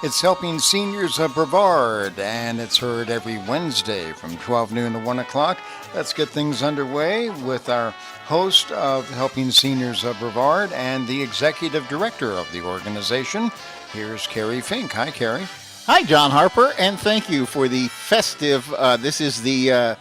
It's Helping Seniors of Brevard, and it's heard every Wednesday from 12 noon to 1 o'clock. Let's get things underway with our host of Helping Seniors of Brevard and the executive director of the organization. Here's Kerry Fink. Hi, Kerry. Hi, John Harper, and thank you for the festive, this is the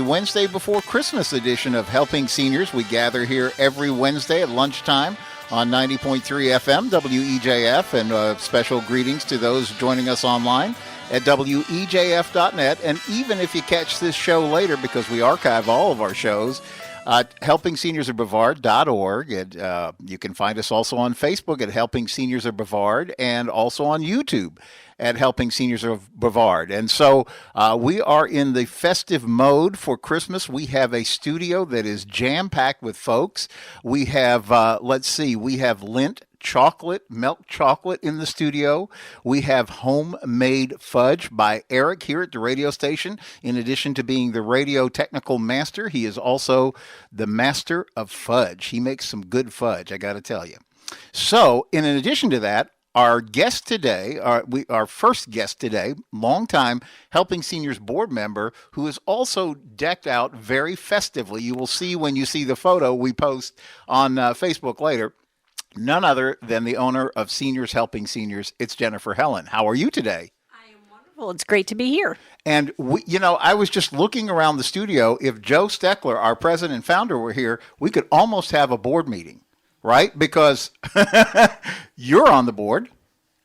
Wednesday before Christmas edition of Helping Seniors. We gather here every Wednesday at lunchtime on 90.3 FM, WEJF, and special greetings to those joining us online at WEJF.net. And even if you catch this show later, because we archive all of our shows, helpingseniorsofbrevard.org. And you can find us also on Facebook at Helping Seniors of Brevard and also on YouTube at Helping Seniors of Brevard. And so we are in the festive mode for Christmas. We have a studio that is jam-packed with folks. We have, we have Lindt milk chocolate in the studio. We have homemade fudge by Eric here at the radio station. In addition to being the radio technical master, he is also the master of fudge. He makes some good fudge, I got to tell you. So, in addition to that, our guest today, our first guest today, longtime Helping Seniors board member, who is also decked out very festively. You will see when you see the photo we post on Facebook later. None other than the owner of Seniors Helping Seniors. It's Jennifer Helin. How are you today? I am wonderful. It's great to be here. And, I was just looking around the studio. If Joe Steckler, our president and founder, were here, we could almost have a board meeting, right? Because you're on the board.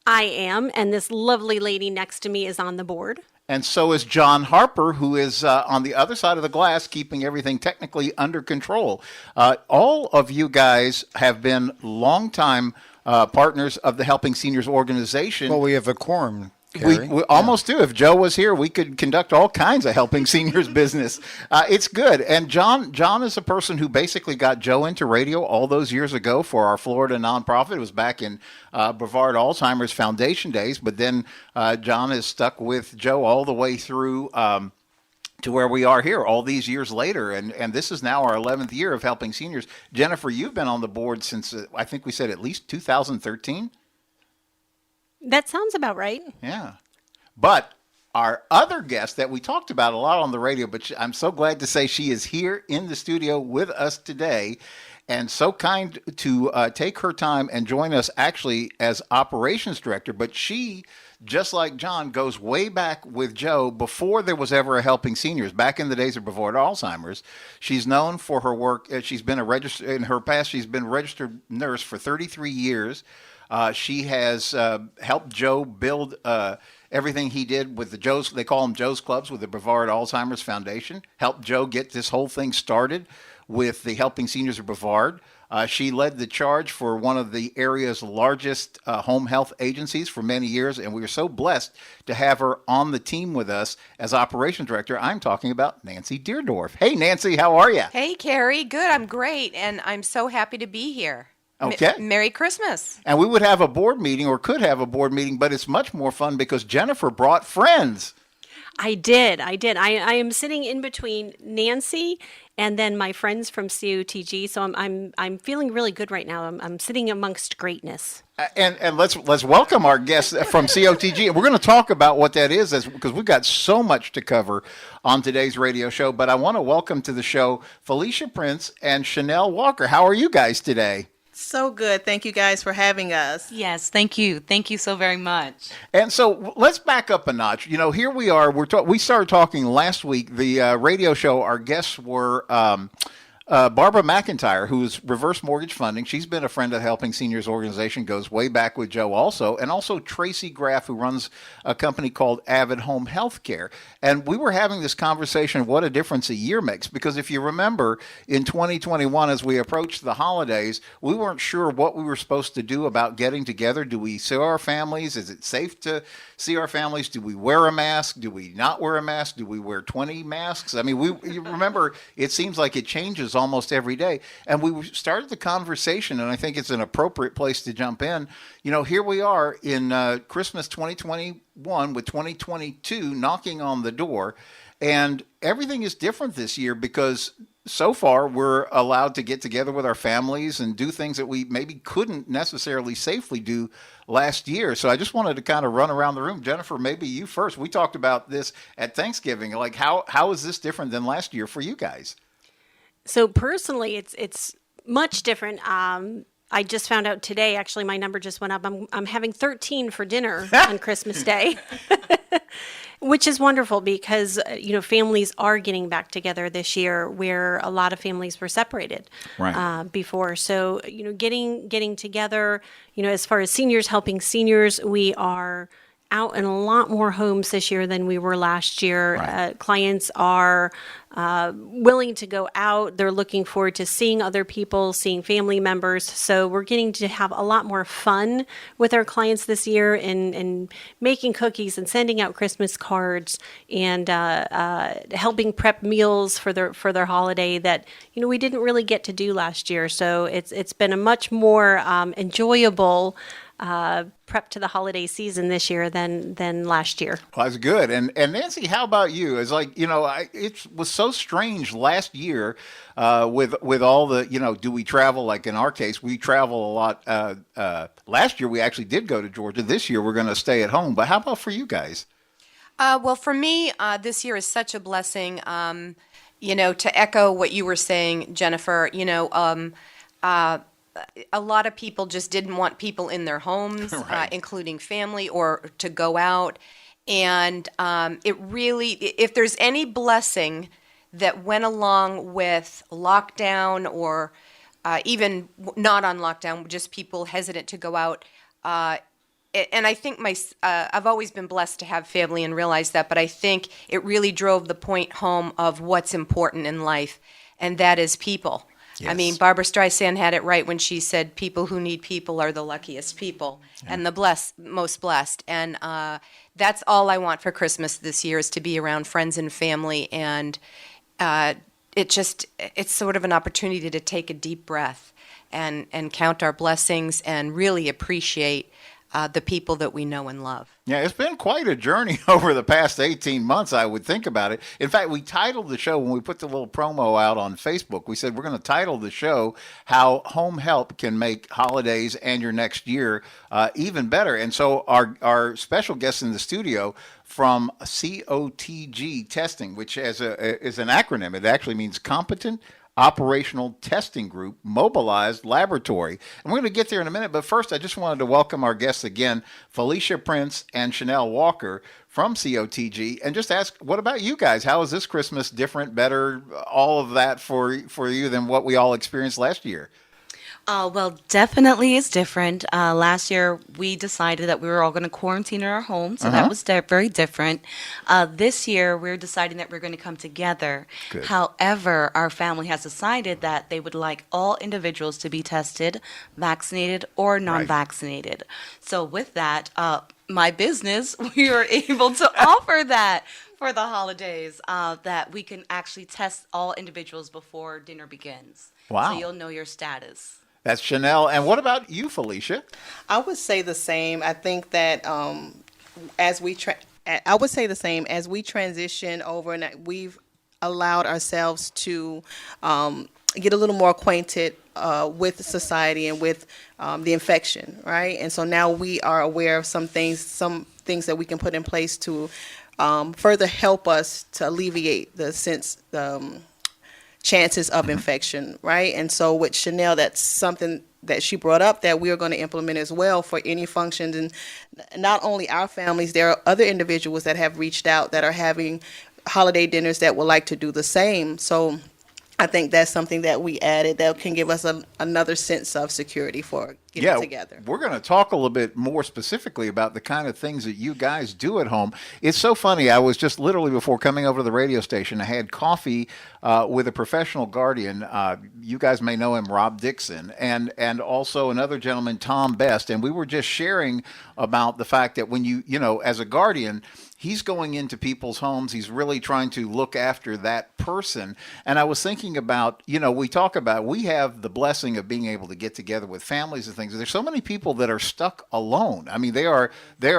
I am, and this lovely lady next to me is on the board. And so is John Harper, who is on the other side of the glass, keeping everything technically under control. All of you guys have been longtime partners of the Helping Seniors organization. Well, we have a quorum, Kerry. We almost do. If Joe was here, we could conduct all kinds of Helping Seniors business. It's good. And John is a person who basically got Joe into radio all those years ago for our Florida nonprofit. It was back in Brevard Alzheimer's Foundation days. But then John is stuck with Joe all the way through to where we are here all these years later. And this is now our 11th year of Helping Seniors. Jennifer, you've been on the board since, I think we said at least 2013. That sounds about right. Yeah. But our other guest that we talked about a lot on the radio, but I'm so glad to say she is here in the studio with us today and so kind to take her time and join us actually as operations director. But she, just like John, goes way back with Joe before there was ever a Helping Seniors. Back in the days of Brevard Alzheimer's, she's known for her work. She's been in her past, she's been a registered nurse for 33 years. She has helped Joe build everything he did with the Joe's, they call them Joe's Clubs, with the Brevard Alzheimer's Foundation, helped Joe get this whole thing started with the Helping Seniors of Brevard. She led the charge for one of the area's largest home health agencies for many years, and we are so blessed to have her on the team with us as operations director. I'm talking about Nancy Deardorff. Hey, Nancy, how are you? Hey, Kerry. Good. I'm great, and I'm so happy to be here. Okay. Merry Christmas. And we would have a board meeting or could have a board meeting, but it's much more fun because Jennifer brought friends. I did. I am sitting in between Nancy and then my friends from COTG. So I'm feeling really good right now. I'm sitting amongst greatness. And let's welcome our guests from COTG. And we're going to talk about what that is because we've got so much to cover on today's radio show. But I want to welcome to the show Felicia Prince and Shenielle Walker. How are you guys today? So good. Thank you guys for having us. Yes, thank you. Thank you so very much. And so let's back up a notch. Here we are. We started talking last week. The radio show, our guests were Barbara McIntyre, who's reverse mortgage funding. She's been a friend of the Helping Seniors organization, goes way back with Joe also, and also Tracy Graff, who runs a company called Avid Home Healthcare. And we were having this conversation of what a difference a year makes, because if you remember, in 2021, as we approached the holidays, we weren't sure what we were supposed to do about getting together. Do we see our families? Is it safe to see our families? Do we wear a mask? Do we not wear a mask? Do we wear 20 masks? I mean, you remember, it seems like it changes almost every day. And we started the conversation, and I think it's an appropriate place to jump in. Here we are in Christmas 2021 with 2022 knocking on the door, and everything is different this year because so far we're allowed to get together with our families and do things that we maybe couldn't necessarily safely do last year. So I just wanted to kind of run around the room. Jennifer, maybe you first. We talked about this at Thanksgiving. Like, how is this different than last year for you guys? So personally, it's much different. I just found out today, actually, my number just went up. I'm having 13 for dinner on Christmas Day, which is wonderful because, families are getting back together this year where a lot of families were separated before. So, getting together, as far as seniors helping seniors, we are out in a lot more homes this year than we were last year. Right. Clients are willing to go out. They're looking forward to seeing other people, seeing family members. So we're getting to have a lot more fun with our clients this year and making cookies and sending out Christmas cards and helping prep meals for their holiday that we didn't really get to do last year. So it's been a much more enjoyable prep to the holiday season this year than last year. Well, that's good. And Nancy, how about you? It's like, it was so strange last year with all the, do we travel? Like in our case, we travel a lot. Last year, we actually did go to Georgia. This year, we're going to stay at home. But how about for you guys? Well, for me, this year is such a blessing. To echo what you were saying, Jennifer, a lot of people just didn't want people in their homes, Right. Including family, or to go out. And it really, if there's any blessing that went along with lockdown or even not on lockdown, just people hesitant to go out. And I think I've always been blessed to have family and realize that, but I think it really drove the point home of what's important in life, and that is people. Yes. I mean, Barbara Streisand had it right when she said people who need people are the luckiest people and the most blessed. And that's all I want for Christmas this year, is to be around friends and family. And it's sort of an opportunity to take a deep breath and count our blessings and really appreciate the people that we know and love. Yeah, it's been quite a journey over the past 18 months, I would think about it. In fact, we titled the show, when we put the little promo out on Facebook, we said we're going to title the show How Home Help Can Make Holidays and Your Next Year Even Better. And so our special guest in the studio from COTG Testing, which is an acronym. It actually means Competent Operational Testing Group, Mobilized Laboratory. And we're going to get there in a minute, but first I just wanted to welcome our guests again, Felicia Prince and Shenielle Walker from COTG, and just ask, what about you guys? How is this Christmas different, better, all of that for you than what we all experienced last year? Well, definitely it's different. Last year, we decided that we were all going to quarantine in our home, so that was very different. This year, we're deciding that we're going to come together. Good. However, our family has decided that they would like all individuals to be tested, vaccinated, or non-vaccinated. So with that, my business, we are able to offer that for the holidays, that we can actually test all individuals before dinner begins. Wow. So you'll know your status. That's Shenielle. And what about you, Felicia? I would say the same. I think that as we transition over, and we've allowed ourselves to get a little more acquainted with society and with the infection, right? And so now we are aware of some things that we can put in place to further help us to alleviate the chances of infection, right? And so with Shenielle, that's something that she brought up that we are going to implement as well for any functions. And not only our families, there are other individuals that have reached out that are having holiday dinners that would like to do the same. So I think that's something that we added that can give us another sense of security for getting together. We're going to talk a little bit more specifically about the kind of things that you guys do at home. It's so funny. I was just literally, before coming over to the radio station, I had coffee with a professional guardian. You guys may know him, Rob Dixon, and also another gentleman, Tom Best. And we were just sharing about the fact that when you as a guardian, he's going into people's homes. He's really trying to look after that person. And I was thinking about, we have the blessing of being able to get together with families and things. There's so many people that are stuck alone. I mean, they are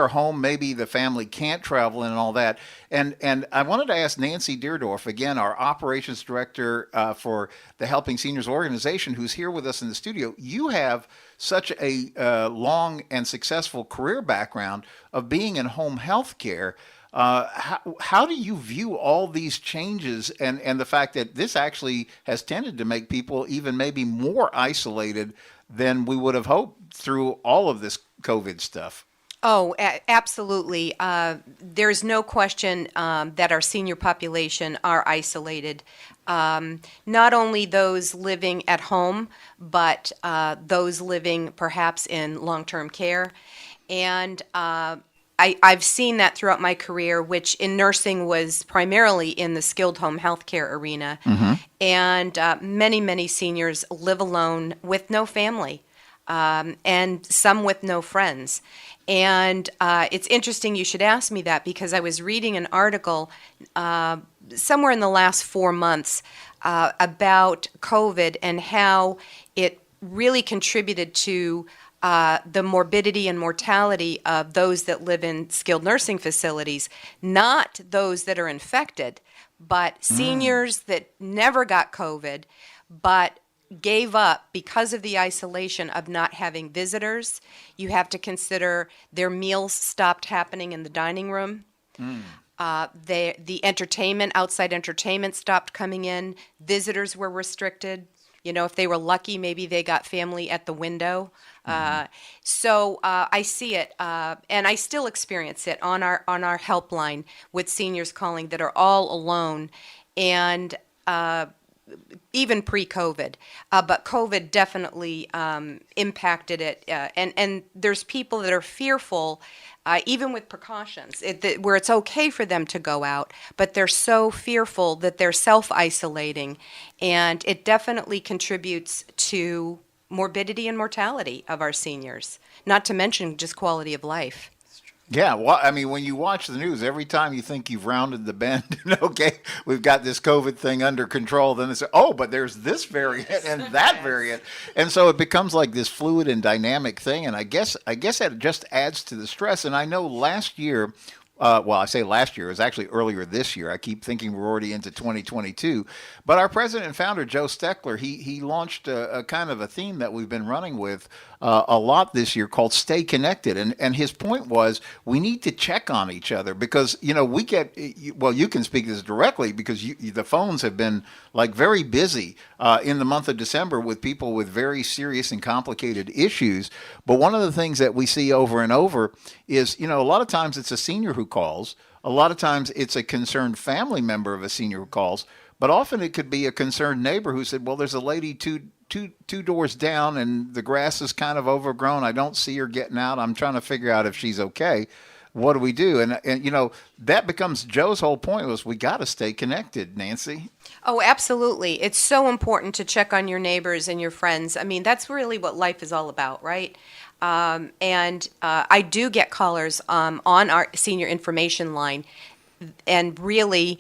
home. Maybe the family can't travel and all that. And I wanted to ask Nancy Deardorff, again, our operations director for the Helping Seniors organization, who's here with us in the studio. You have such a long and successful career background of being in home health care. How do you view all these changes and the fact that this actually has tended to make people even maybe more isolated than we would have hoped through all of this COVID stuff? Oh, absolutely. There's no question that our senior population are isolated. Not only those living at home, but those living perhaps in long-term care. And I've seen that throughout my career, which in nursing was primarily in the skilled home healthcare arena. And many, many seniors live alone with no family, and some with no friends. And it's interesting you should ask me that, because I was reading an article somewhere in the last 4 months about COVID and how it really contributed to the morbidity and mortality of those that live in skilled nursing facilities, not those that are infected, but seniors that never got COVID, but gave up because of the isolation of not having visitors. You have to consider their meals stopped happening in the dining room. The entertainment, outside entertainment stopped coming in. Visitors were restricted. You know, if they were lucky, maybe they got family at the window. So I see it, and I still experience it on our helpline with seniors calling that are all alone, and even pre-COVID. But COVID definitely impacted it, and there's people that are fearful, even with precautions, where it's okay for them to go out, but they're so fearful that they're self-isolating, and it definitely contributes to morbidity and mortality of our seniors, not to mention just quality of life. Yeah, well, I mean, when you watch the news, every time you think you've rounded the bend, okay, we've got this COVID thing under control, then it's, oh, but there's this variant and that variant. And so it becomes like this fluid and dynamic thing. And I guess that just adds to the stress. And I know last year, well, I say last year, it was actually earlier this year. I keep thinking we're already into 2022. But our president and founder, Joe Steckler, he launched a kind of a theme that we've been running with a lot this year called Stay Connected. And his point was we need to check on each other because, you know, we get, well, you can speak this directly because the phones have been like very busy in the month of December with people with very serious and complicated issues. But one of the things that we see over and over is, you know, a lot of times it's a senior who calls. A lot of times it's a concerned family member of a senior who calls. But often it could be a concerned neighbor who said, well, there's a lady two doors down and the grass is kind of overgrown. I don't see her getting out. I'm trying to figure out if she's okay. What do we do? And you know, that becomes Joe's whole point was we got to stay connected, Nancy. Oh, absolutely. It's so important to check on your neighbors and your friends. I mean, that's really what life is all about, right? And I do get callers on our senior information line, and really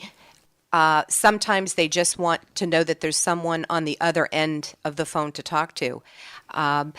sometimes they just want to know that there's someone on the other end of the phone to talk to. A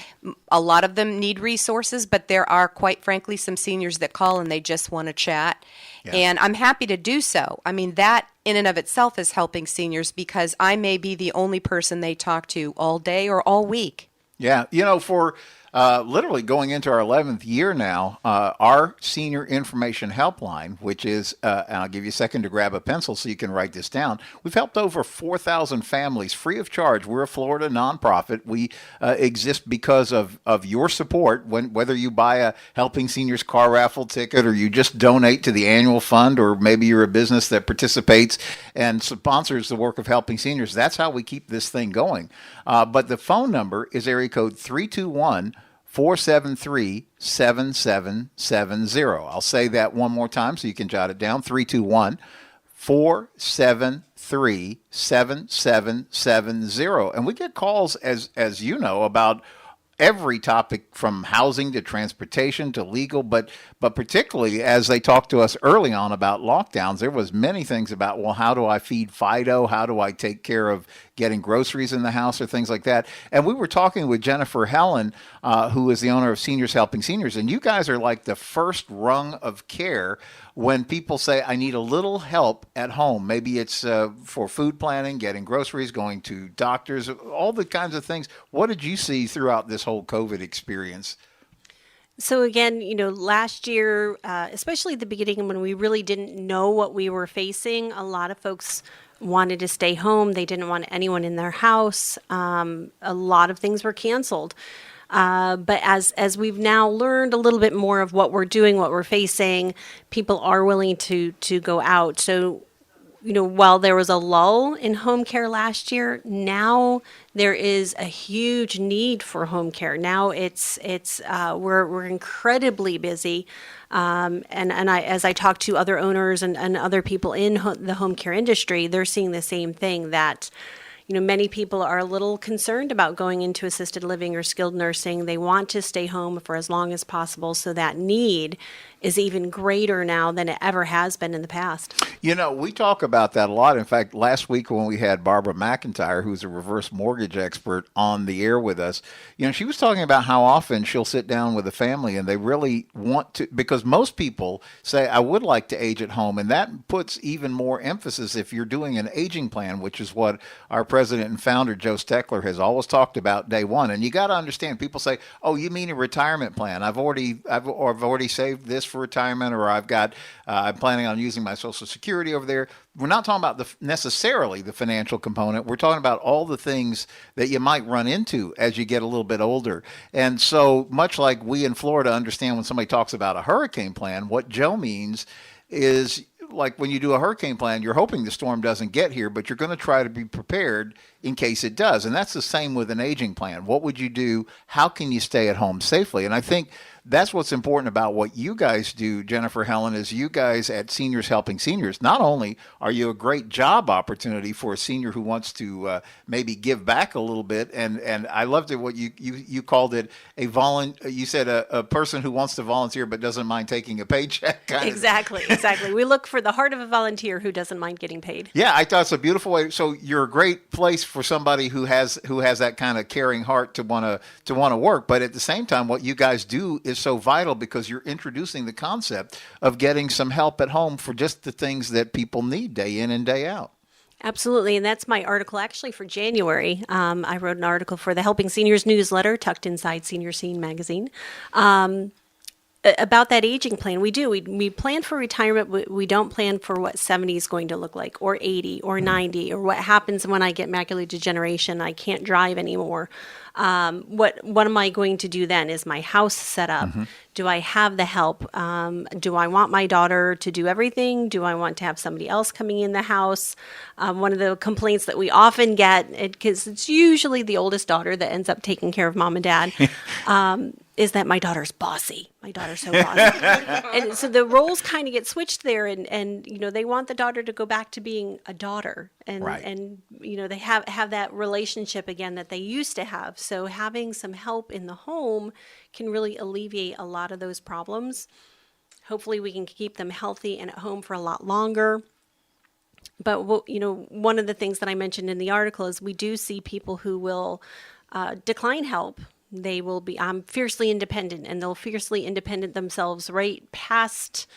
lot of them need resources, but there are, quite frankly, some seniors that call and they just want to chat. Yeah. And I'm happy to do so. I mean, that in and of itself is helping seniors because I may be the only person they talk to all day or all week. Yeah. You know, for literally going into our 11th year now, our senior information helpline, which is, and I'll give you a second to grab a pencil so you can write this down. We've helped over 4,000 families free of charge. We're a Florida nonprofit. We exist because of your support. Whether you buy a Helping Seniors car raffle ticket or you just donate to the annual fund, or maybe you're a business that participates and sponsors the work of Helping Seniors, that's how we keep this thing going. But the phone number is area code 321-473-7770. I'll say that one more time so you can jot it down. 321-473-7770. And we get calls, as you know, about every topic from housing to transportation to legal, but particularly as they talked to us early on about lockdowns, there was many things about, well, how do I feed Fido? How do I take care of getting groceries in the house or things like that. And we were talking with Jennifer Helin, who is the owner of Seniors Helping Seniors, and you guys are like the first rung of care when people say, I need a little help at home. Maybe it's for food planning, getting groceries, going to doctors, all the kinds of things. What did you see throughout this whole COVID experience? So again, last year, especially at the beginning when we really didn't know what we were facing, a lot of folks wanted to stay home. They didn't want anyone in their house. A lot of things were canceled. But as we've now learned a little bit more of what we're doing, what we're facing, people are willing to go out. So, while there was a lull in home care last year, now there is a huge need for home care. Now we're incredibly busy. And as I talk to other owners and other people in the home care industry, they're seeing the same thing, that many people are a little concerned about going into assisted living or skilled nursing. They want to stay home for as long as possible. So that need is even greater now than it ever has been in the past. We talk about that a lot. In fact, last week when we had Barbara McIntyre, who's a reverse mortgage expert, on the air with us, she was talking about how often she'll sit down with a family and they really want to, because most people say, I would like to age at home. And that puts even more emphasis if you're doing an aging plan, which is what our president and founder, Joe Steckler, has always talked about day one. And you got to understand, people say, oh, you mean a retirement plan? I've already saved this for retirement, or I'm planning on using my Social Security over there. We're not talking about necessarily the financial component. We're talking about all the things that you might run into as you get a little bit older. And so much like we in Florida understand when somebody talks about a hurricane plan, what Joe means is, like when you do a hurricane plan, you're hoping the storm doesn't get here, but you're going to try to be prepared in case it does. And that's the same with an aging plan. What would you do? How can you stay at home safely? And I think that's what's important about what you guys do, Jennifer, Helin, is you guys at Seniors Helping Seniors, not only are you a great job opportunity for a senior who wants to maybe give back a little bit, and I loved it what you called it, you said a person who wants to volunteer but doesn't mind taking a paycheck. Exactly. We look for the heart of a volunteer who doesn't mind getting paid. Yeah, I thought it's a beautiful way. So you're a great place for somebody who has that kind of caring heart to want to work, but at the same time, what you guys do is so vital because you're introducing the concept of getting some help at home for just the things that people need day in and day out. Absolutely, and that's my article actually for January. I wrote an article for the Helping Seniors newsletter tucked inside Senior Scene magazine. About that aging plan. We plan for retirement. We don't plan for what 70 is going to look like, or 80 or 90, or what happens when I get macular degeneration. I can't drive anymore. What am I going to do then? Is my house set up? Mm-hmm. Do I have the help? Do I want my daughter to do everything? Do I want to have somebody else coming in the house? One of the complaints that we often get, because it's usually the oldest daughter that ends up taking care of mom and dad, is that my daughter's bossy. My daughter's so bossy. And so the roles kind of get switched there, and they want the daughter to go back to being a daughter, and right. and they have that relationship again that they used to have. So having some help in the home can really alleviate a lot of those problems. Hopefully we can keep them healthy and at home for a lot longer. But one of the things that I mentioned in the article is we do see people who will decline help. They will be fiercely independent, and they'll fiercely independent themselves right past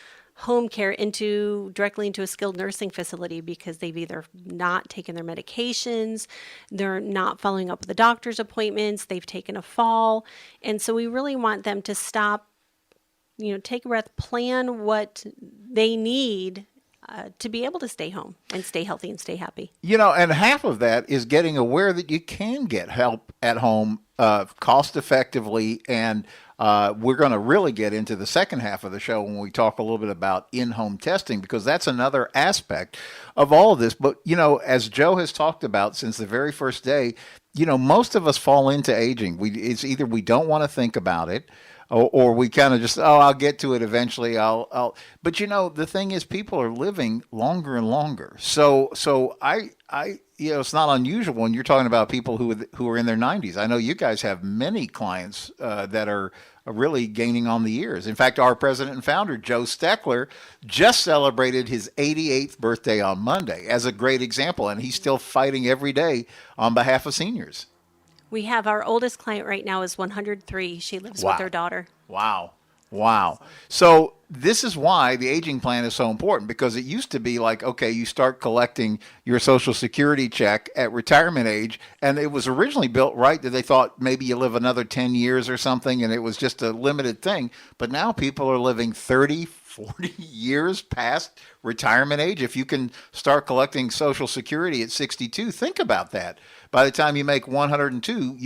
home care directly into a skilled nursing facility because they've either not taken their medications, they're not following up with the doctor's appointments, they've taken a fall. And so we really want them to stop, take a breath, plan what they need to be able to stay home and stay healthy and stay happy. And half of that is getting aware that you can get help at home cost effectively. And we're going to really get into the second half of the show when we talk a little bit about in-home testing, because that's another aspect of all of this. But, as Joe has talked about since the very first day, most of us fall into aging. It's either we don't want to think about it, or we kind of just, I'll get to it eventually. But the thing is, people are living longer and longer. So I it's not unusual when you're talking about people who are in their 90s. I know you guys have many clients that are really gaining on the years. In fact, our president and founder, Joe Steckler, just celebrated his 88th birthday on Monday as a great example, and he's still fighting every day on behalf of seniors. We have our oldest client right now is 103. She lives Wow. with her daughter. Wow. Wow. So this is why the aging plan is so important, because it used to be like, okay, you start collecting your Social Security check at retirement age. And it was originally built right that they thought maybe you live another 10 years or something, and it was just a limited thing. But now people are living 30, 40 years past retirement age. If you can start collecting Social Security at 62, think about that. By the time you make 102,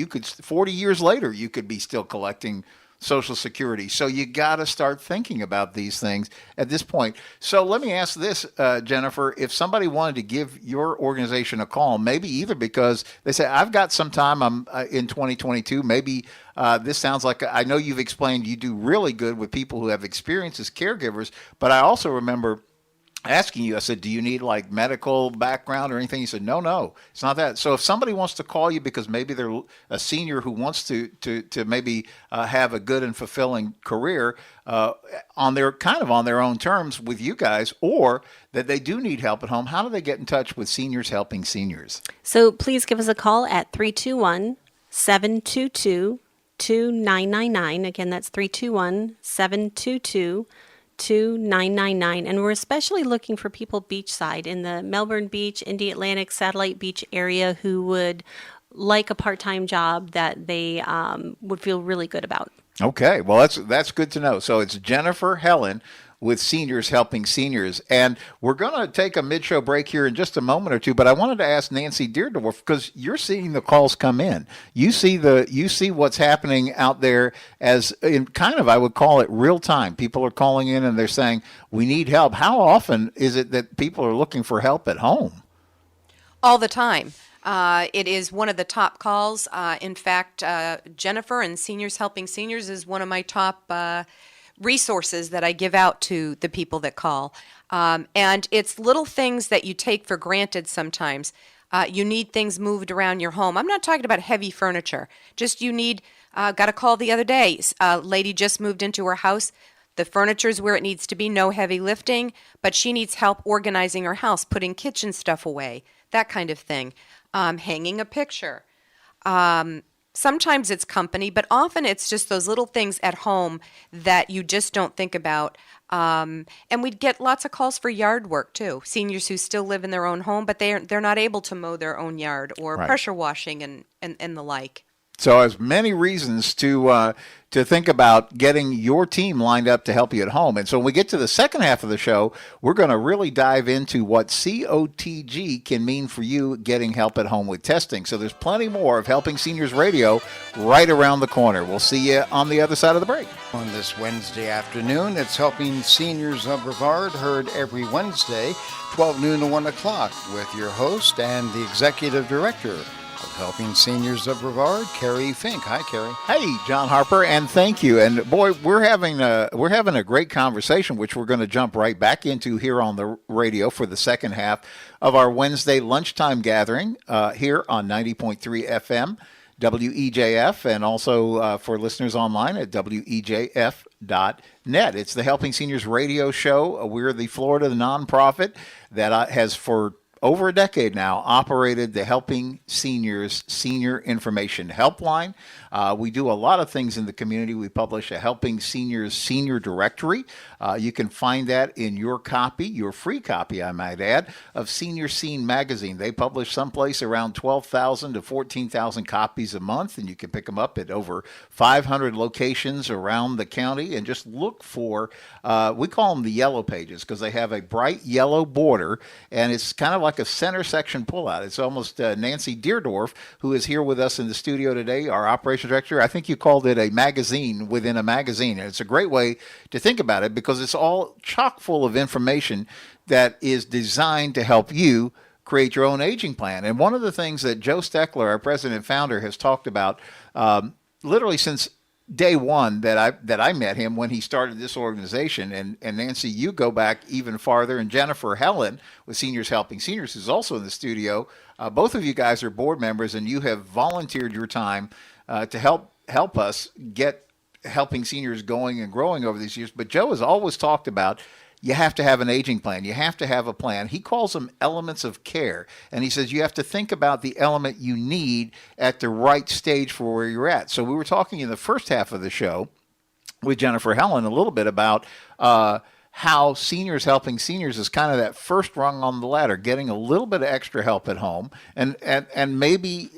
40 years later, you could be still collecting Social Security. So you got to start thinking about these things at this point. So let me ask this, Jennifer, if somebody wanted to give your organization a call, maybe either because they say, I've got some time, I'm in 2022, maybe this sounds like, I know you've explained you do really good with people who have experience as caregivers, but I also remember asking you, I said, do you need like medical background or anything? You said, no, it's not that. So if somebody wants to call you because maybe they're a senior who wants to maybe have a good and fulfilling career on their own terms with you guys, or that they do need help at home, how do they get in touch with Seniors Helping Seniors? So please give us a call at 321-722-2999. Again, that's 321-722-2999. And we're especially looking for people beachside in the Melbourne Beach, Indy Atlantic, Satellite Beach area who would like a part-time job that they would feel really good about. Okay, well, that's good to know. So it's Jennifer Helin with Seniors Helping Seniors. And we're going to take a mid-show break here in just a moment or two, but I wanted to ask Nancy Deardorff, because you're seeing the calls come in. You see what's happening out there as in kind of, I would call it real time. People are calling in and they're saying, we need help. How often is it that people are looking for help at home? All the time. It is one of the top calls. In fact, Jennifer and Seniors Helping Seniors is one of my top resources that I give out to the people that call. And it's little things that you take for granted sometimes. You need things moved around your home. I'm not talking about heavy furniture. Just you need, got a call the other day. A lady just moved into her house. The furniture's where it needs to be, no heavy lifting, but she needs help organizing her house, putting kitchen stuff away, that kind of thing. Hanging a picture. Sometimes it's company, but often it's just those little things at home that you just don't think about. And we'd get lots of calls for yard work too. Seniors who still live in their own home, but they're not able to mow their own yard, or Right. pressure washing and the like. So as many reasons to think about getting your team lined up to help you at home. And so when we get to the second half of the show, we're going to really dive into what COTG can mean for you getting help at home with testing. So there's plenty more of Helping Seniors Radio right around the corner. We'll see you on the other side of the break. On this Wednesday afternoon, it's Helping Seniors of Brevard, heard every Wednesday, 12 noon to 1 o'clock, with your host and the executive director of Helping Seniors of Brevard, Kerry Fink. Hi, Kerry. Hey, John Harper, and thank you. And boy, we're having a great conversation, which we're going to jump right back into here on the radio for the second half of our Wednesday lunchtime gathering here on 90.3 FM, WEJF, and also for listeners online at WEJF.net. It's the Helping Seniors radio show. We're the Florida nonprofit that has for over a decade now operated the Helping Seniors Senior Information Helpline. We do a lot of things in the community. We publish a Helping Seniors Senior Directory. You can find that in your copy, your free copy, I might add, of Senior Scene magazine. They publish someplace around 12,000 to 14,000 copies a month, and you can pick them up at over 500 locations around the county. And just look for, we call them the yellow pages, because they have a bright yellow border, and it's kind of like a center section pullout. It's almost Nancy Deardorff, who is here with us in the studio today, our operations director. I think you called it a magazine within a magazine. And it's a great way to think about it, because it's all chock full of information that is designed to help you create your own aging plan. And one of the things that Joe Steckler, our president and founder, has talked about literally since day one that I met him when he started this organization. And Nancy, you go back even farther, and Jennifer Helin with Seniors Helping Seniors is also in the studio. Both of you guys are board members, and you have volunteered your time to help us get helping seniors going and growing over these years. But Joe has always talked about you have to have an aging plan. You have to have a plan. He calls them elements of care. And he says you have to think about the element you need at the right stage for where you're at. So we were talking in the first half of the show with Jennifer Helin a little bit about how seniors helping seniors is kind of that first rung on the ladder, getting a little bit of extra help at home, and maybe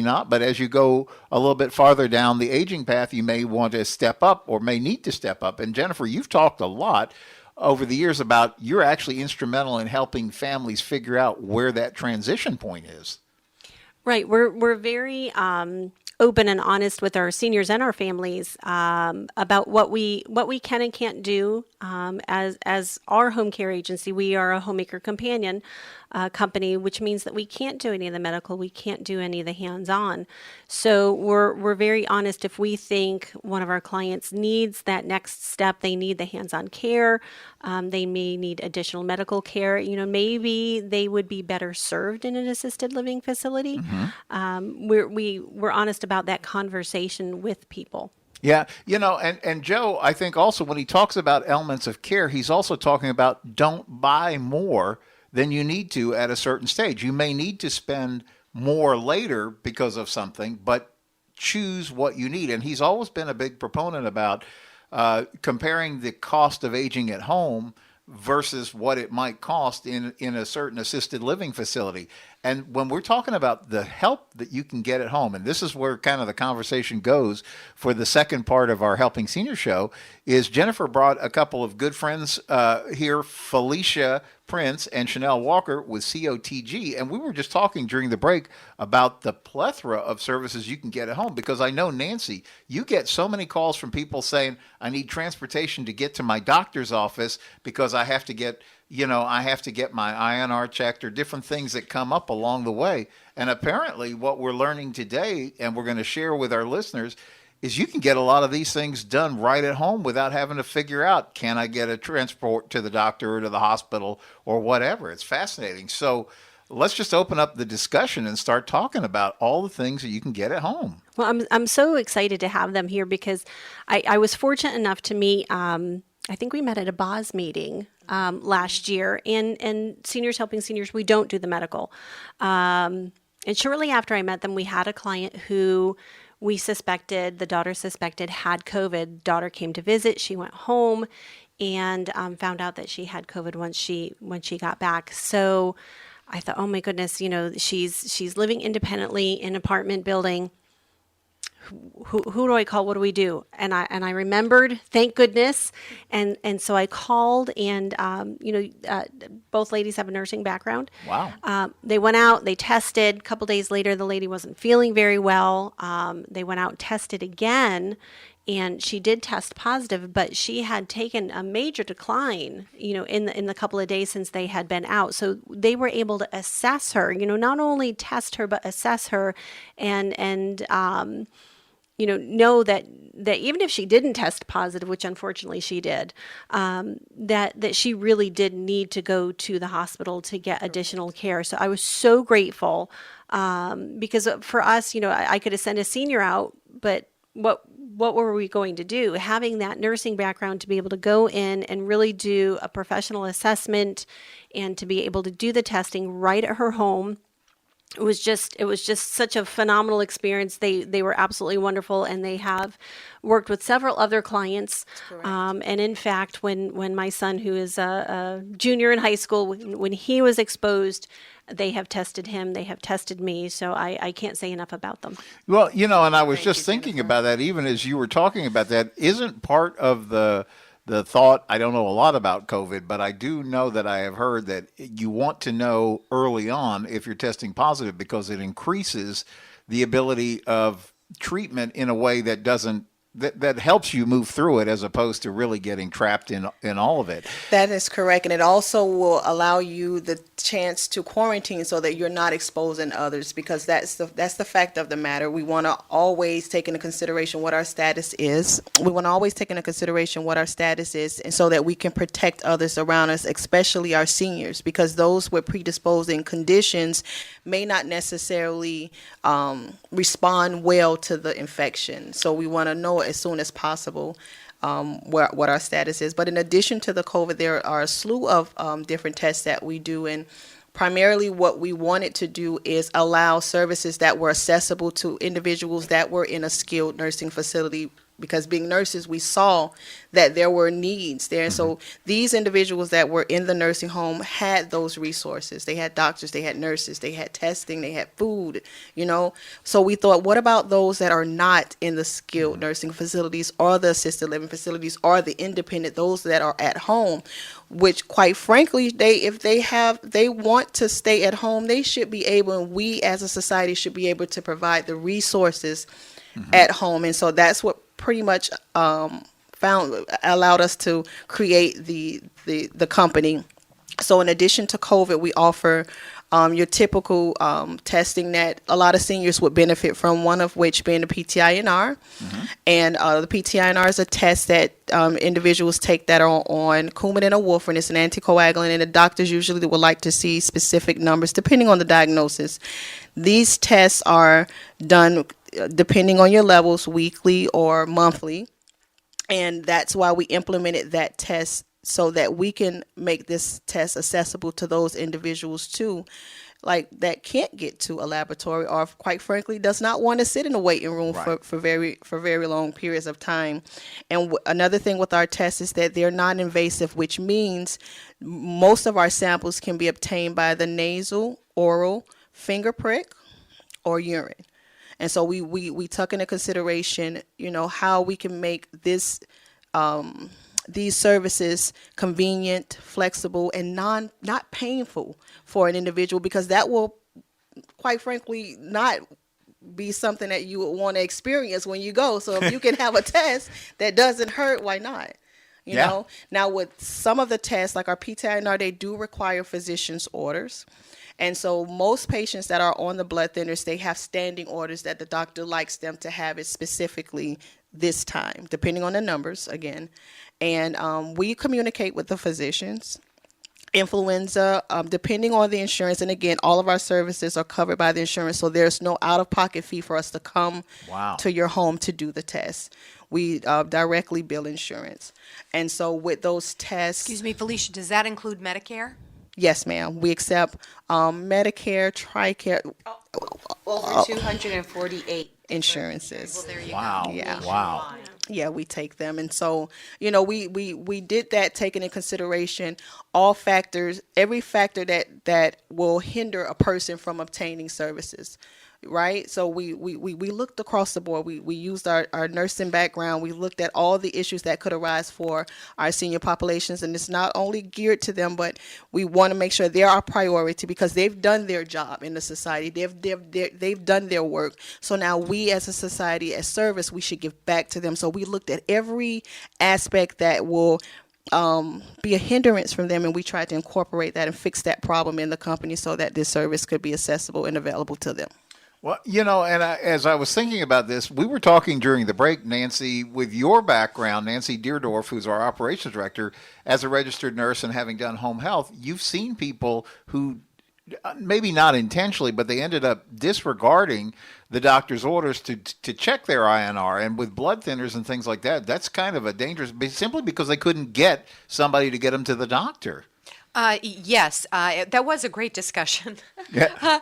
not, but as you go a little bit farther down the aging path, you may want to step up or may need to step up. And Jennifer, you've talked a lot over the years about you're actually instrumental in helping families figure out where that transition point is. Right. We're very open and honest with our seniors and our families about what we can and can't do. As our home care agency, we are a homemaker companion company, which means that we can't do any of the medical, we can't do any of the hands-on. So we're very honest. If we think one of our clients needs that next step, they need the hands-on care, they may need additional medical care. Maybe they would be better served in an assisted living facility. Mm-hmm. We're honest about that conversation with people. Yeah, and Joe, I think also when he talks about elements of care, he's also talking about don't buy more than you need to at a certain stage. You may need to spend more later because of something, but choose what you need. And he's always been a big proponent about comparing the cost of aging at home versus what it might cost in a certain assisted living facility. And when we're talking about the help that you can get at home, and this is where kind of the conversation goes for the second part of our Helping Senior show, is Jennifer brought a couple of good friends here, Felicia Prince and Shenielle Walker with COTG. And we were just talking during the break about the plethora of services you can get at home, because I know, Nancy, you get so many calls from people saying, I need transportation to get to my doctor's office because I have to get my INR checked, or different things that come up along the way. And apparently what we're learning today, and we're going to share with our listeners, is you can get a lot of these things done right at home without having to figure out, can I get a transport to the doctor or to the hospital or whatever. It's fascinating. So let's just open up the discussion and start talking about all the things that you can get at home. Well, I'm so excited to have them here because I was fortunate enough to meet, I think we met at a BOS meeting last year, and Seniors Helping Seniors, we don't do the medical. And shortly after I met them, we had a client who the daughter suspected had COVID. Daughter came to visit, she went home and found out that she had COVID when she got back. So I thought, oh my goodness, she's living independently in an apartment building. Who do I call? What do we do? And I remembered, thank goodness. And so I called, and both ladies have a nursing background. Wow. They went out, they tested. A couple days later, the lady wasn't feeling very well. They went out and tested again, and she did test positive, but she had taken a major decline, in the couple of days since they had been out. So they were able to assess her, not only test her, but assess her and know that even if she didn't test positive, which unfortunately she did, that she really did need to go to the hospital to get additional care. So I was so grateful because for us, I could have sent a senior out, but what were we going to do? Having that nursing background to be able to go in and really do a professional assessment and to be able to do the testing right at her home. It was just such a phenomenal experience. They were absolutely wonderful, and they have worked with several other clients. And in fact, when my son, who is a junior in high school, when he was exposed, they have tested him, they have tested me. So I can't say enough about them. Well, and I was just thinking about that, even as you were talking about that, isn't part of the thought, I don't know a lot about COVID, but I do know that I have heard that you want to know early on if you're testing positive, because it increases the ability of treatment in a way that that helps you move through it, as opposed to really getting trapped in all of it. That is correct. And it also will allow you the chance to quarantine so that you're not exposing others, because that's the fact of the matter. We want to always take into consideration what our status is. And so that we can protect others around us, especially our seniors, because those with predisposing conditions may not necessarily respond well to the infection. So we want to know know as soon as possible what our status is. But in addition to the COVID, there are a slew of different tests that we do, and primarily what we wanted to do is allow services that were accessible to individuals that were in a skilled nursing facility, because being nurses, we saw that there were needs there. And so these individuals that were in the nursing home had those resources. They had doctors, they had nurses, they had testing, they had food, you know. So we thought, what about those that are not in the skilled nursing facilities or the assisted living facilities or the independent, those that are at home, which quite frankly, if they want to stay at home, they should be able, and we as a society should be able to provide the resources at home. And so that's what pretty much allowed us to create the company. So in addition to COVID, we offer your typical testing that a lot of seniors would benefit from, one of which being the PTINR. And the PTINR is a test that individuals take that are on Coumadin or warfarin. It's an anticoagulant, and the doctors usually would like to see specific numbers depending on the diagnosis. These tests are done depending on your levels, weekly or monthly. And that's why we implemented that test, so that we can make this test accessible to those individuals too, like that can't get to a laboratory, or quite frankly does not want to sit in a waiting room for very long periods of time. And another thing with our tests is that they're non-invasive, which means most of our samples can be obtained by the nasal, oral, finger prick, or urine. And so we took into consideration, you know, how we can make this these services convenient, flexible, and not painful for an individual, because that will, quite frankly, not be something that you would want to experience when you go. So if you can have a test that doesn't hurt, why not? You know? Now with some of the tests, like our PTINR, they do require physician's orders. And so most patients that are on the blood thinners, they have standing orders that the doctor likes them to have it specifically this time, depending on the numbers again. And we communicate with the physicians. Influenza, depending on the insurance, and again, all of our services are covered by the insurance, so there's no out-of-pocket fee for us to come to your home to do the test. We directly bill insurance. And so with those tests... Excuse me, Felicia, does that include Medicare? Yes, ma'am. We accept Medicare, TRICARE, Over 248 insurances. Well, there you Wow. go. Yeah. Wow. Yeah, we take them. And so, you know, we did that, taking into consideration all factors, every factor that will hinder a person from obtaining services. Right? So we looked across the board. We used our nursing background. We looked at all the issues that could arise for our senior populations. And it's not only geared to them, but we want to make sure they're our priority, because they've done their job in the society. They've done their work. So now we as a society, as service, we should give back to them. So we looked at every aspect that will be a hindrance from them, and we tried to incorporate that and fix that problem in the company so that this service could be accessible and available to them. Well, you know, and as I was thinking about this, we were talking during the break, Nancy, with your background, Nancy Deardorff, who's our operations director, as a registered nurse and having done home health, you've seen people who, maybe not intentionally, but they ended up disregarding the doctor's orders to check their INR. And with blood thinners and things like that, that's kind of a dangerous, simply because they couldn't get somebody to get them to the doctor. Yes, that was a great discussion. Yeah.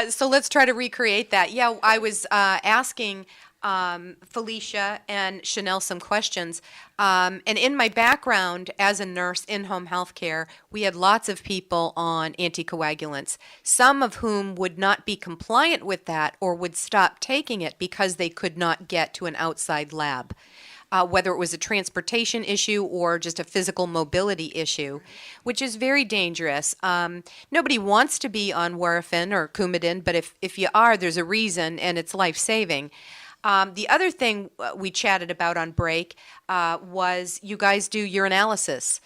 So let's try to recreate that. Yeah, I was asking Felicia and Shenielle some questions. And in my background as a nurse in home health care, we had lots of people on anticoagulants, some of whom would not be compliant with that or would stop taking it because they could not get to an outside lab. Whether it was a transportation issue or just a physical mobility issue, which is very dangerous. Nobody wants to be on warfarin or Coumadin, but if you are, there's a reason, and it's life-saving. The other thing we chatted about on break was you guys do urinalysis,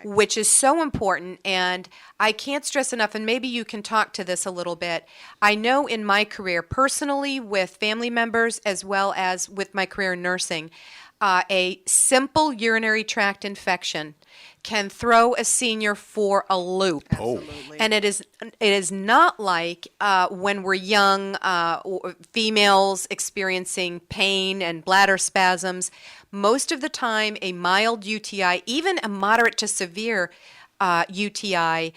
which is so important, and I can't stress enough, and maybe you can talk to this a little bit. I know in my career, personally with family members as well as with my career in nursing, A simple urinary tract infection can throw a senior for a loop. Absolutely. And it is not like when we're young, females experiencing pain and bladder spasms. Most of the time, a mild UTI, even a moderate to severe UTI,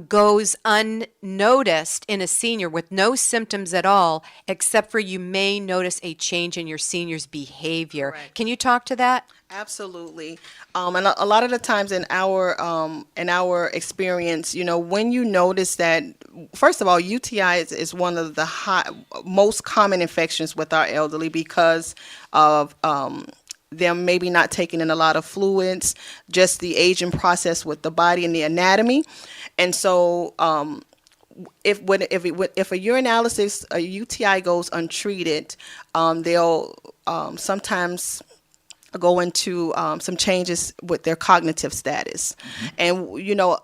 goes unnoticed in a senior with no symptoms at all, except for you may notice a change in your senior's behavior. Correct. Can you talk to that? Absolutely. And a lot of the times in our experience, when you notice that, first of all, UTI is one of the most common infections with our elderly because of them maybe not taking in a lot of fluids, just the aging process with the body and the anatomy. And so if a urinalysis, a UTI goes untreated, they'll sometimes go into some changes with their cognitive status. Mm-hmm. And,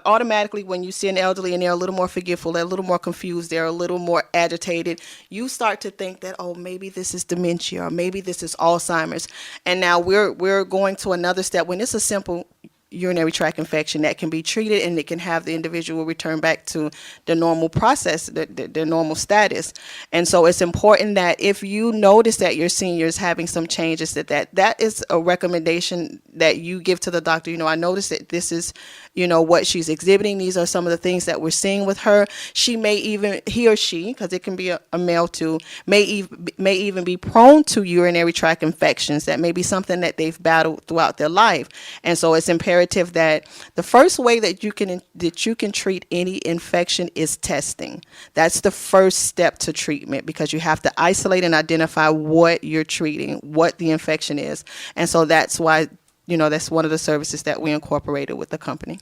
automatically when you see an elderly and they're a little more forgetful, they're a little more confused, they're a little more agitated, you start to think that, oh, maybe this is dementia or maybe this is Alzheimer's. And now we're going to another step when it's a simple urinary tract infection that can be treated and it can have the individual return back to the normal process, their normal status. And so it's important that if you notice that your senior is having some changes, that is a recommendation that you give to the doctor. I noticed that this is, what she's exhibiting. These are some of the things that we're seeing with her. She may even, he or she, because it can be a male too, may even be prone to urinary tract infections. That may be something that they've battled throughout their life. And so it's imperative that the first way that you can treat any infection is testing. That's the first step to treatment because you have to isolate and identify what you're treating, what the infection is. And so that's why, that's one of the services that we incorporated with the company.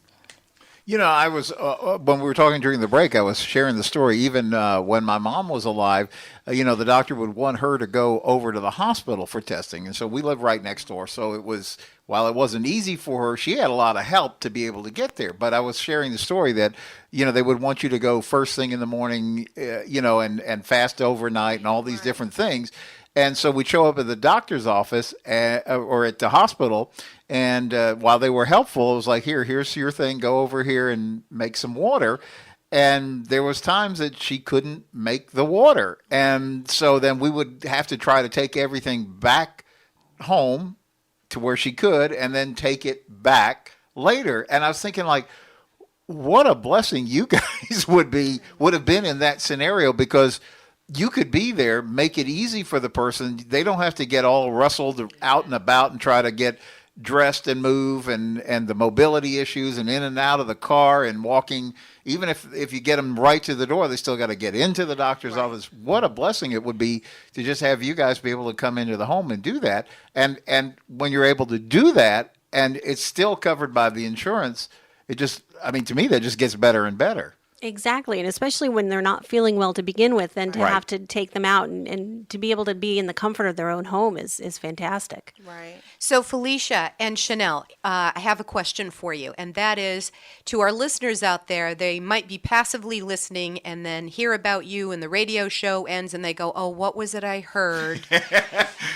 I was, when we were talking during the break, I was sharing the story. Even when my mom was alive, the doctor would want her to go over to the hospital for testing. And so we live right next door. So while it wasn't easy for her, she had a lot of help to be able to get there. But I was sharing the story that, they would want you to go first thing in the morning, and fast overnight and all these different things. And so we'd show up at the doctor's office or at the hospital. And while they were helpful, it was like, here's your thing. Go over here and make some water. And there was times that she couldn't make the water. And so then we would have to try to take everything back home to where she could and then take it back later. And I was thinking, like, what a blessing you guys would have been in that scenario, because you could be there, make it easy for the person. They don't have to get all rustled out and about and try to get dressed and move and the mobility issues and in and out of the car and walking. Even if you get them right to the door, they still got to get into the doctor's office. What a blessing it would be to just have you guys be able to come into the home and do that. And when you're able to do that and it's still covered by the insurance, to me, that just gets better and better. Exactly. And especially when they're not feeling well to begin with, then to have to take them out and to be able to be in the comfort of their own home is fantastic. Right. So Felicia and Shenielle, I have a question for you, and that is to our listeners out there, they might be passively listening and then hear about you and the radio show ends and they go, oh, what was it I heard?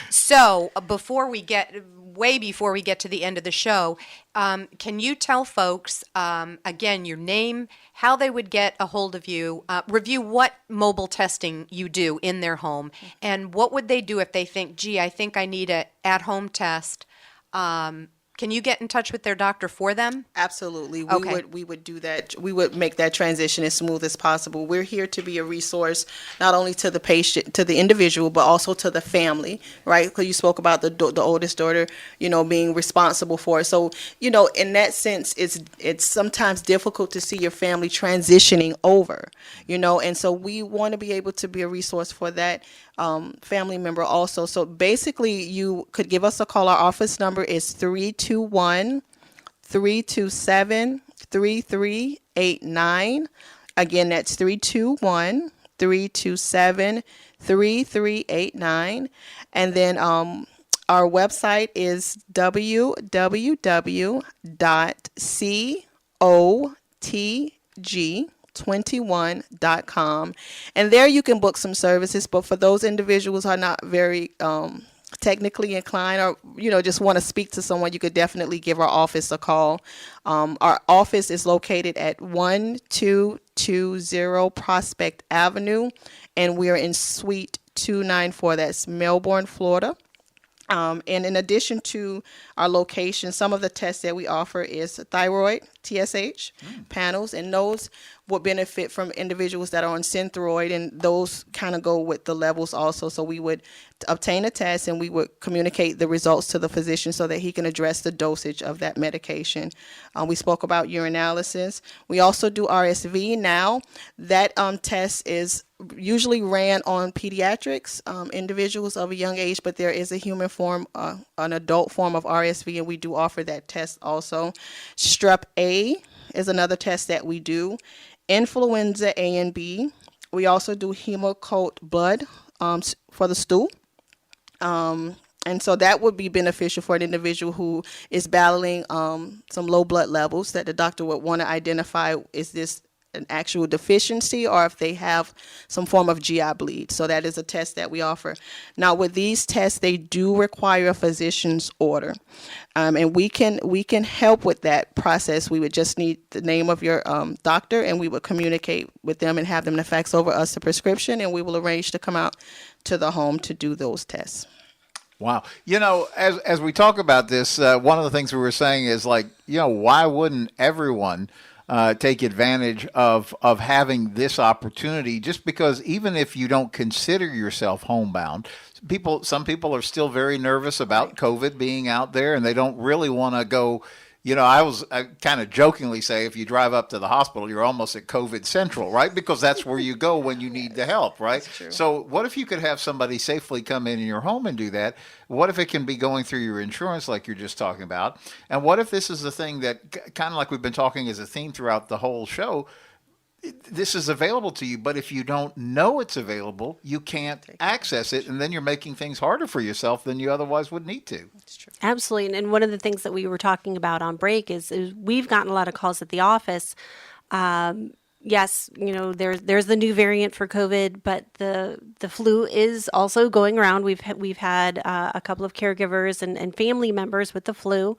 So before we get to the end of the show, can you tell folks, again, your name, how they would get a hold of you, review what mobile testing you do in their home, and what would they do if they think, gee, I think I need an at-home test? Can you get in touch with their doctor for them? Absolutely. Okay. We would do that. We would make that transition as smooth as possible. We're here to be a resource, not only to the patient, to the individual, but also to the family, right? Because you spoke about the oldest daughter, being responsible for it. So, in that sense, it's sometimes difficult to see your family transitioning over, and so we want to be able to be a resource for that family member also. So basically, you could give us a call. Our office number is 321-327-3389. Again, that's 321-327-3389. And then our website is www.cotg21.com, and there you can book some services. But for those individuals who are not very technically inclined or, just want to speak to someone, you could definitely give our office a call. Our office is located at 1220 Prospect Avenue, and we are in Suite 294. That's Melbourne, Florida. And in addition to our location, some of the tests that we offer is Thyroid Tsh panels, and those would benefit from individuals that are on Synthroid, and those kind of go with the levels also. So we would obtain a test and we would communicate the results to the physician so that he can address the dosage of that medication. We spoke about urinalysis. We also do RSV now. That test is usually ran on pediatrics, individuals of a young age, but there is a human form, an adult form of RSV, and we do offer that test also. Strep A is another test that we do. Influenza A and B. We also do hemocoat blood for the stool. And so that would be beneficial for an individual who is battling some low blood levels that the doctor would want to identify, is this an actual deficiency or if they have some form of GI bleed. So that is a test that we offer. Now with these tests, they do require a physician's order. And we can help with that process. We would just need the name of your doctor, and we would communicate with them and have them to fax over us the prescription, and we will arrange to come out to the home to do those tests. Wow. As we talk about this, one of the things we were saying is why wouldn't everyone take advantage of having this opportunity? Just because even if you don't consider yourself homebound, some people are still very nervous about COVID being out there, and they don't really want to go. I kind of jokingly say if you drive up to the hospital, you're almost at COVID Central, right? Because that's where you go when you need the help, right? That's true. So what if you could have somebody safely come in your home and do that? What if it can be going through your insurance like you're just talking about? And what if this is the thing that, kind of like we've been talking as a theme throughout the whole show, this is available to you, but if you don't know it's available, you can't access it, and then you're making things harder for yourself than you otherwise would need to. that's true. Absolutely. And one of the things that we were talking about on break is we've gotten a lot of calls at the office. Yes, there's the new variant for COVID, but the flu is also going around. We've had a couple of caregivers and family members with the flu.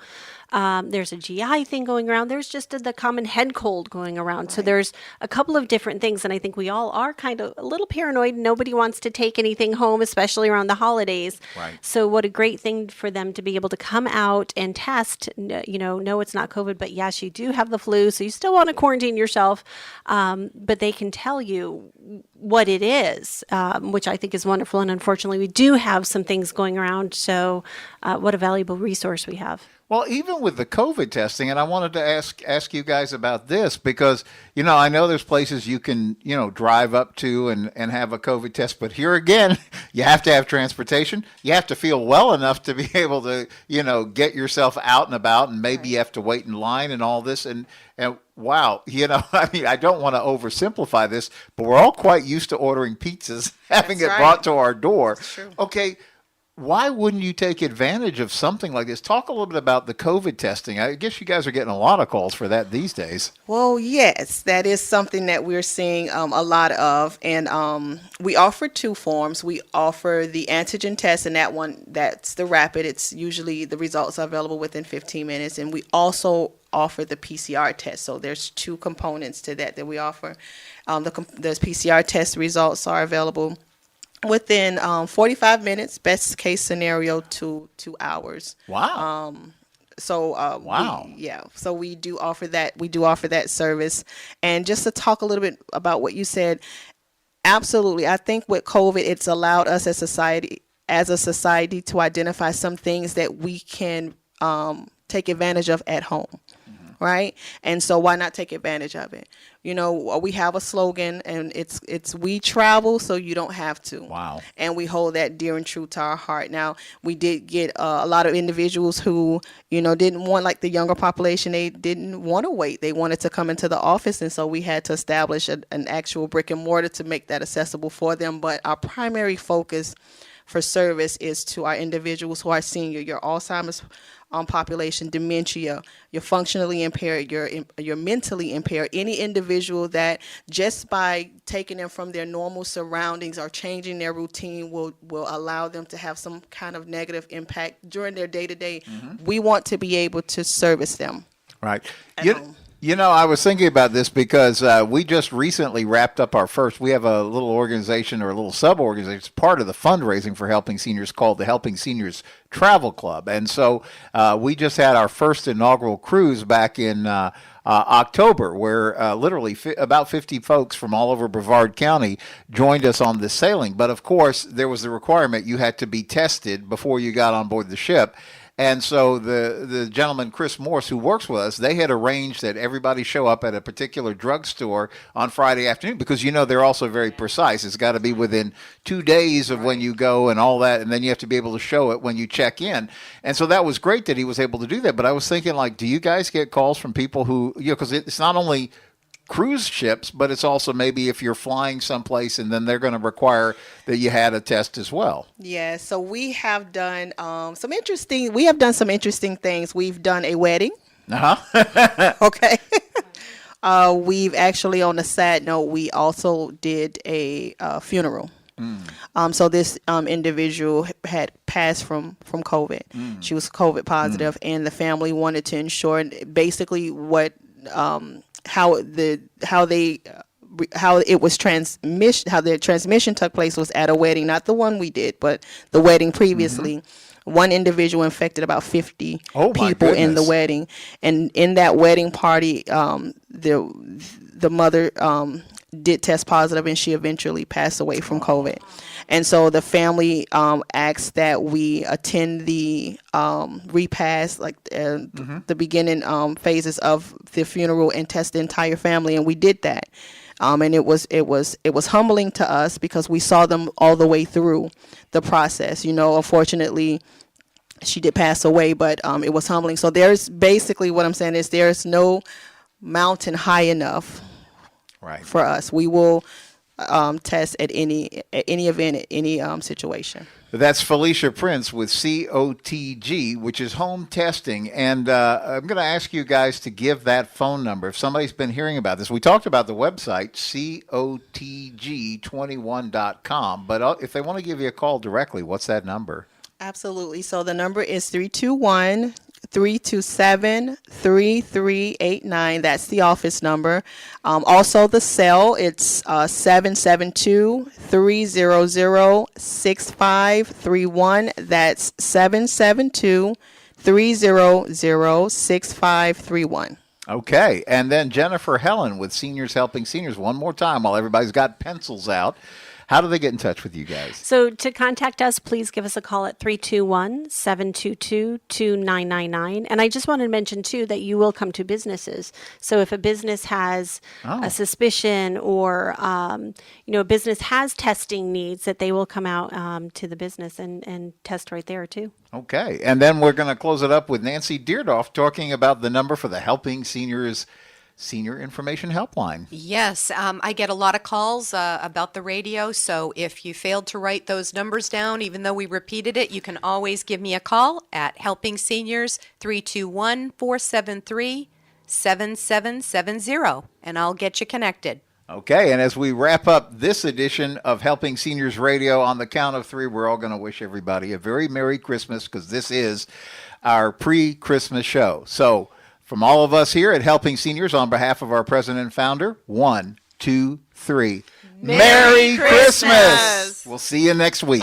There's a GI thing going around. There's just the common head cold going around. Right. So there's a couple of different things, and I think we all are kind of a little paranoid. Nobody wants to take anything home, especially around the holidays. Right. So what a great thing for them to be able to come out and test. No, it's not COVID, but yes, you do have the flu, so you still want to quarantine yourself. But they can tell you what it is, which I think is wonderful. And unfortunately, we do have some things going around. So what a valuable resource we have. Well, even with the COVID testing, and I wanted to ask you guys about this because, I know there's places you can, drive up to and have a COVID test. But here again, you have to have transportation. You have to feel well enough to be able to, get yourself out and about, and maybe you have to wait in line and all this. And wow, I don't want to oversimplify this, but we're all quite used to ordering pizzas, having it brought to our door. That's true. Okay. Why wouldn't you take advantage of something like this? Talk a little bit about the COVID testing. I guess you guys are getting a lot of calls for that these days. Well, yes, that is something that we're seeing a lot of. And we offer two forms. We offer the Antigen Test, and that's the rapid. It's usually the results are available within 15 minutes. And we also offer the PCR test. So there's two components to that we offer. The PCR test results are available within 45 minutes, best case scenario, 2 hours. Wow. Wow. So we do offer that. We do offer that service. And just to talk a little bit about what you said, absolutely. I think with COVID, it's allowed us as a society to identify some things that we can take advantage of at home. Right? And so why not take advantage of it? We have a slogan, and it's we travel so you don't have to. Wow. And we hold that dear and true to our heart. Now, we did get a lot of individuals who, didn't want, like the younger population, they didn't want to wait. They wanted to come into the office. And so we had to establish an actual brick and mortar to make that accessible for them. But our primary focus for service is to our individuals who are senior, your Alzheimer's population, dementia, you're functionally impaired, you're mentally impaired, any individual that just by taking them from their normal surroundings or changing their routine will allow them to have some kind of negative impact during their day-to-day. We want to be able to service them. Right. At home. You know, I was thinking about this because we just recently wrapped up we have a little organization or a little sub-organization. It's part of the fundraising for Helping Seniors called the Helping Seniors Travel Club. And so we just had our first inaugural cruise back in October, where literally about 50 folks from all over Brevard County joined us on this sailing. But of course, there was the requirement you had to be tested before you got on board the ship. And so the gentleman, Chris Morse, who works with us, they had arranged that everybody show up at a particular drugstore on Friday afternoon because, you know, they're also very precise. It's got to be within 2 days of when you go and all that, and then you have to be able to show it when you check in. And so that was great that he was able to do that. But I was thinking, like, do you guys get calls from people who, you know, because it's not only cruise ships, but it's also maybe if you're flying someplace and then they're going to require that you had a test as well. Yeah, so we have done some interesting things. We've done a wedding. Okay. We've actually, on a sad note, we also did a funeral. So this individual had passed from COVID. She was COVID positive, and the family wanted to ensure basically how the transmission took place was at a wedding, not the one we did, but the wedding previously. One individual infected about 50 people in the wedding, and in that wedding party, the mother did test positive, and she eventually passed away from COVID. And so the family asked that we attend the repast, like the beginning phases of the funeral, and test the entire family, and we did that. And it was humbling to us because we saw them all the way through the process. You know, unfortunately, she did pass away, but it was humbling. So there's basically what I'm saying is there's no mountain high enough for us. We will test at any event, at any situation. That's Felicia Prince with COTG, which is home testing. And I'm going to ask you guys to give that phone number. If somebody's been hearing about this, we talked about the website, cotg21.com. But if they want to give you a call directly, what's that number? Absolutely. So the number is 321-327-3389. That's the office number. Also the cell, it's 772-300-6531. That's 772-300-6531. Okay. And then Jennifer Helin with Seniors Helping Seniors. One more time while everybody's got pencils out. How do they get in touch with you guys? So to contact us, please give us a call at 321-722-2999. And I just wanted to mention, too, that you will come to businesses. So if a business has a suspicion or, a business has testing needs, that they will come out to the business and test right there, too. Okay. And then we're going to close it up with Nancy Deardorff talking about the number for the Helping Seniors Senior Information Helpline. Yes, I get a lot of calls about the radio, so if you failed to write those numbers down, even though we repeated it, you can always give me a call at Helping Seniors 321-473-7770, and I'll get you connected. Okay, and as we wrap up this edition of Helping Seniors Radio, on the count of three, we're all going to wish everybody a very Merry Christmas, because this is our pre-Christmas show. So, from all of us here at Helping Seniors, on behalf of our president and founder, 1, 2, 3. Merry Christmas! We'll see you next week.